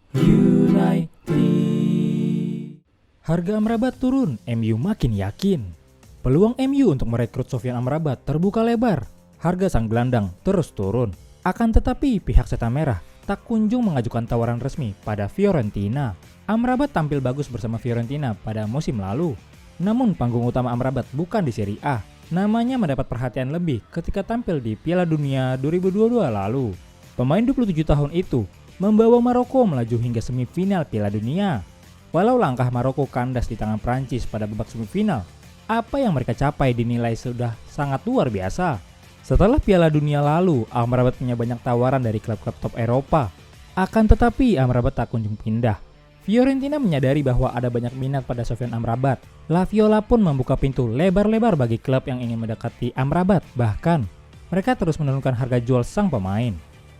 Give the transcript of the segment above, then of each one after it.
United. Harga Amrabat turun, MU makin yakin. Peluang MU untuk merekrut Sofyan Amrabat terbuka lebar. Harga sang gelandang terus turun. Akan tetapi pihak Setan Merah tak kunjung mengajukan tawaran resmi pada Fiorentina. Amrabat tampil bagus bersama Fiorentina pada musim lalu. Namun panggung utama Amrabat bukan di Serie A. Namanya mendapat perhatian lebih ketika tampil di Piala Dunia 2022 lalu. Pemain 27 tahun itu membawa Maroko melaju hingga semifinal Piala Dunia. Walau langkah Maroko kandas di tangan Prancis pada babak semifinal, apa yang mereka capai dinilai sudah sangat luar biasa. Setelah Piala Dunia lalu, Amrabat punya banyak tawaran dari klub-klub top Eropa. Akan tetapi Amrabat tak kunjung pindah. Fiorentina menyadari bahwa ada banyak minat pada Sofyan Amrabat. La Viola pun membuka pintu lebar-lebar bagi klub yang ingin mendekati Amrabat. Bahkan, mereka terus menurunkan harga jual sang pemain.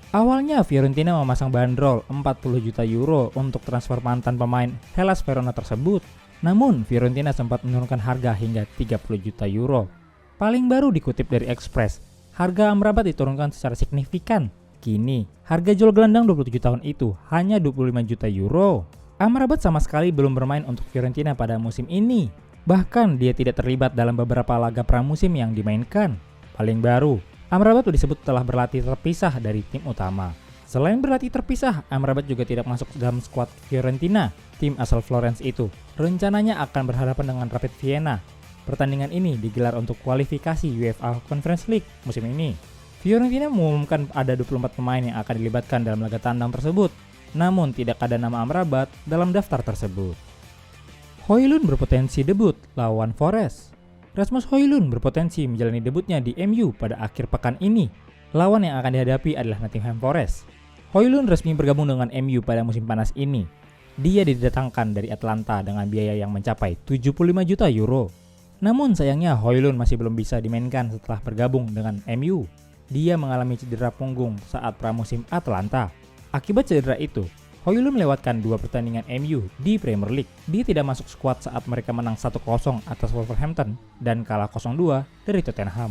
Awalnya Fiorentina memasang bandrol 40 juta euro untuk transfer mantan pemain Hellas Verona tersebut. Namun, Fiorentina sempat menurunkan harga hingga 30 juta euro. Paling baru dikutip dari Express, harga Amrabat diturunkan secara signifikan. Kini, harga jual gelandang 27 tahun itu hanya 25 juta euro. Amrabat sama sekali belum bermain untuk Fiorentina pada musim ini. Bahkan dia tidak terlibat dalam beberapa laga pramusim yang dimainkan. Paling baru, Amrabat disebut telah berlatih terpisah dari tim utama. Selain berlatih terpisah, Amrabat juga tidak masuk dalam skuad Fiorentina. Tim asal Florence itu rencananya akan berhadapan dengan Rapid Vienna. Pertandingan ini digelar untuk kualifikasi UEFA Conference League musim ini. Fiorentina mengumumkan ada 24 pemain yang akan dilibatkan dalam laga tandang tersebut. Namun tidak ada nama Amrabat dalam daftar tersebut. Højlund berpotensi debut lawan Forest. Rasmus Højlund berpotensi menjalani debutnya di MU pada akhir pekan ini. Lawan yang akan dihadapi adalah Nottingham Forest. Højlund resmi bergabung dengan MU pada musim panas ini. Dia didatangkan dari Atlanta dengan biaya yang mencapai 75 juta euro. Namun sayangnya Højlund masih belum bisa dimainkan setelah bergabung dengan MU. Dia mengalami cedera punggung saat pramusim Atlanta. Akibat cedera itu, Højlund melewatkan 2 pertandingan MU di Premier League. Dia tidak masuk skuad saat mereka menang 1-0 atas Wolverhampton dan kalah 0-2 dari Tottenham.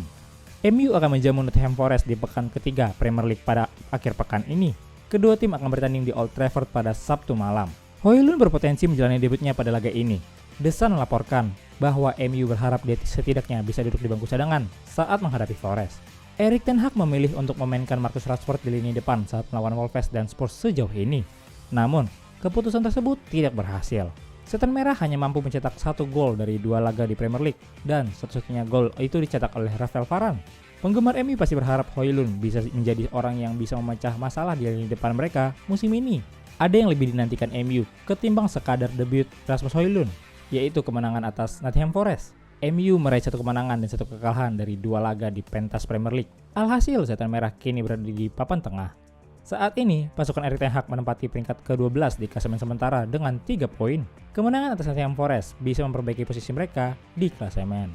MU akan menjamu Nottingham Forest di pekan ketiga Premier League pada akhir pekan ini. Kedua tim akan bertanding di Old Trafford pada Sabtu malam. Højlund berpotensi menjalani debutnya pada laga ini. The Sun melaporkan bahwa MU berharap dia setidaknya bisa duduk di bangku cadangan saat menghadapi Forest. Erik ten Hag memilih untuk memainkan Marcus Rashford di lini depan saat melawan Wolves dan Spurs sejauh ini. Namun, keputusan tersebut tidak berhasil. Setan Merah hanya mampu mencetak 1 gol dari 2 laga di Premier League dan satu-satunya gol itu dicetak oleh Rafael Varane. Penggemar MU pasti berharap Højlund bisa menjadi orang yang bisa memecah masalah di lini depan mereka musim ini. Ada yang lebih dinantikan MU ketimbang sekadar debut Rasmus Højlund, yaitu kemenangan atas Nottingham Forest. MU meraih 1 kemenangan dan 1 kekalahan dari 2 laga di pentas Premier League. Alhasil Setan Merah kini berada di papan tengah. Saat ini, pasukan Erik ten Hag menempati peringkat ke-12 di klasemen sementara dengan 3 poin. Kemenangan atas Nottingham Forest bisa memperbaiki posisi mereka di klasemen.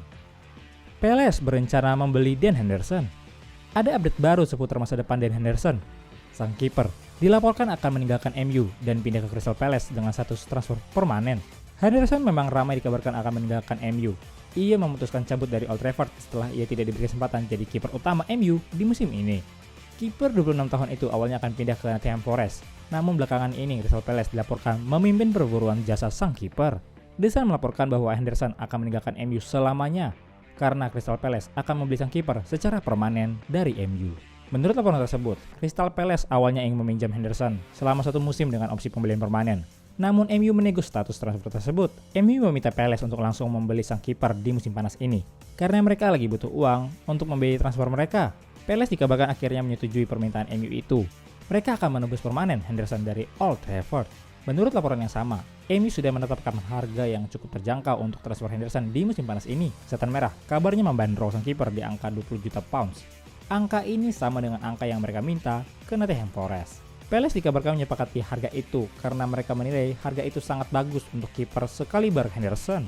Palace berencana membeli Dan Henderson. Ada update baru seputar masa depan Dan Henderson. Sang kiper dilaporkan akan meninggalkan MU dan pindah ke Crystal Palace dengan status transfer permanen. Henderson memang ramai dikabarkan akan meninggalkan MU. Ia memutuskan cabut dari Old Trafford setelah ia tidak diberi kesempatan jadi kiper utama MU di musim ini. Kiper 26 tahun itu awalnya akan pindah ke Nottingham Forest, namun belakangan ini Crystal Palace dilaporkan memimpin perburuan jasa sang kiper. The Sun melaporkan bahwa Henderson akan meninggalkan MU selamanya karena Crystal Palace akan membeli sang kiper secara permanen dari MU. Menurut laporan tersebut, Crystal Palace awalnya ingin meminjam Henderson selama 1 musim dengan opsi pembelian permanen. Namun MU menego status transfer tersebut. MU meminta Palace untuk langsung membeli sang kiper di musim panas ini karena mereka lagi butuh uang untuk membiayai transfer mereka. Palace dikabarkan akhirnya menyetujui permintaan MU itu. Mereka akan menebus permanen Henderson dari Old Trafford. Menurut laporan yang sama, MU sudah menetapkan harga yang cukup terjangkau untuk transfer Henderson di musim panas ini. Setan Merah kabarnya membandrol sang kiper di angka 20 juta pounds. Angka ini sama dengan angka yang mereka minta ke Nottingham Forest. Palace dikabarkan menyepakati harga itu karena mereka menilai harga itu sangat bagus untuk kiper sekaliber Henderson.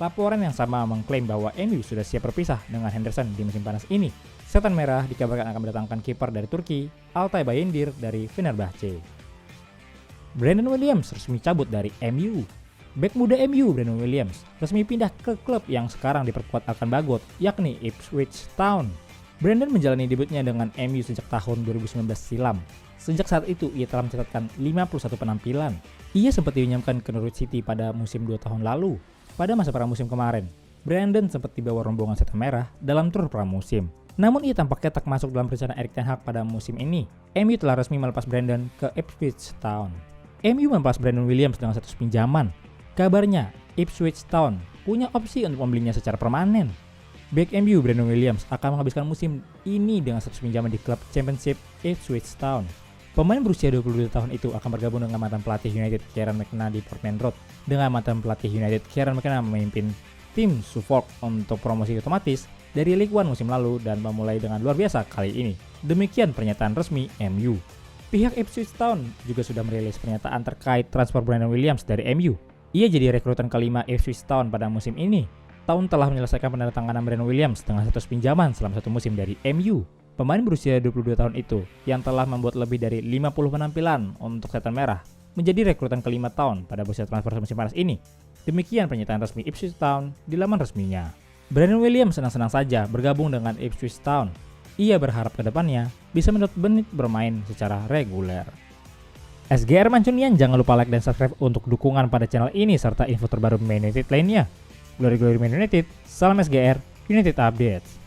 Laporan yang sama mengklaim bahwa MU sudah siap berpisah dengan Henderson di musim panas ini. Setan Merah dikabarkan akan mendatangkan kiper dari Turki, Altay Bayındır dari Fenerbahce. Brandon Williams resmi cabut dari MU. Bek muda MU Brandon Williams resmi pindah ke klub yang sekarang diperkuat akan Bagot, yakni Ipswich Town. Brandon menjalani debutnya dengan MU sejak tahun 2019 silam. Sejak saat itu, ia telah mencatatkan 51 penampilan. Ia sempat dinyamkan ke Norwich City pada musim 2 tahun lalu. Pada masa pramusim kemarin, Brandon sempat dibawa rombongan setan merah dalam tur pramusim. Namun ia tampaknya tak masuk dalam rencana Erik ten Hag pada musim ini. MU telah resmi melepas Brandon ke Ipswich Town. MU melepas Brandon Williams dengan status pinjaman. Kabarnya, Ipswich Town punya opsi untuk membelinya secara permanen. Bek MU Brandon Williams akan menghabiskan musim ini dengan status pinjaman di klub Championship Ipswich Town. Pemain berusia 22 tahun itu akan bergabung dengan mantan pelatih United Kieran McKenna di Portman Road. Dengan mantan pelatih United Kieran McKenna memimpin tim Suffolk untuk promosi otomatis dari League One musim lalu dan memulai dengan luar biasa kali ini. Demikian pernyataan resmi MU. Pihak Ipswich Town juga sudah merilis pernyataan terkait transfer Brandon Williams dari MU. Ia jadi rekrutan kelima Ipswich Town pada musim ini. Town telah menyelesaikan penandatanganan Brandon Williams dengan status pinjaman selama 1 musim dari MU. Pemain berusia 22 tahun itu yang telah membuat lebih dari 50 penampilan untuk setan merah menjadi rekrutan kelima Town pada bursa transfer musim panas ini. Demikian pernyataan resmi Ipswich Town di laman resminya. Brandon Williams senang-senang saja bergabung dengan Ipswich Town. Ia berharap ke depannya bisa mendapat menit bermain secara reguler. SGR Mancunian, jangan lupa like dan subscribe untuk dukungan pada channel ini serta info terbaru Man United lainnya. Glory Man United, salam SGR, United Updates.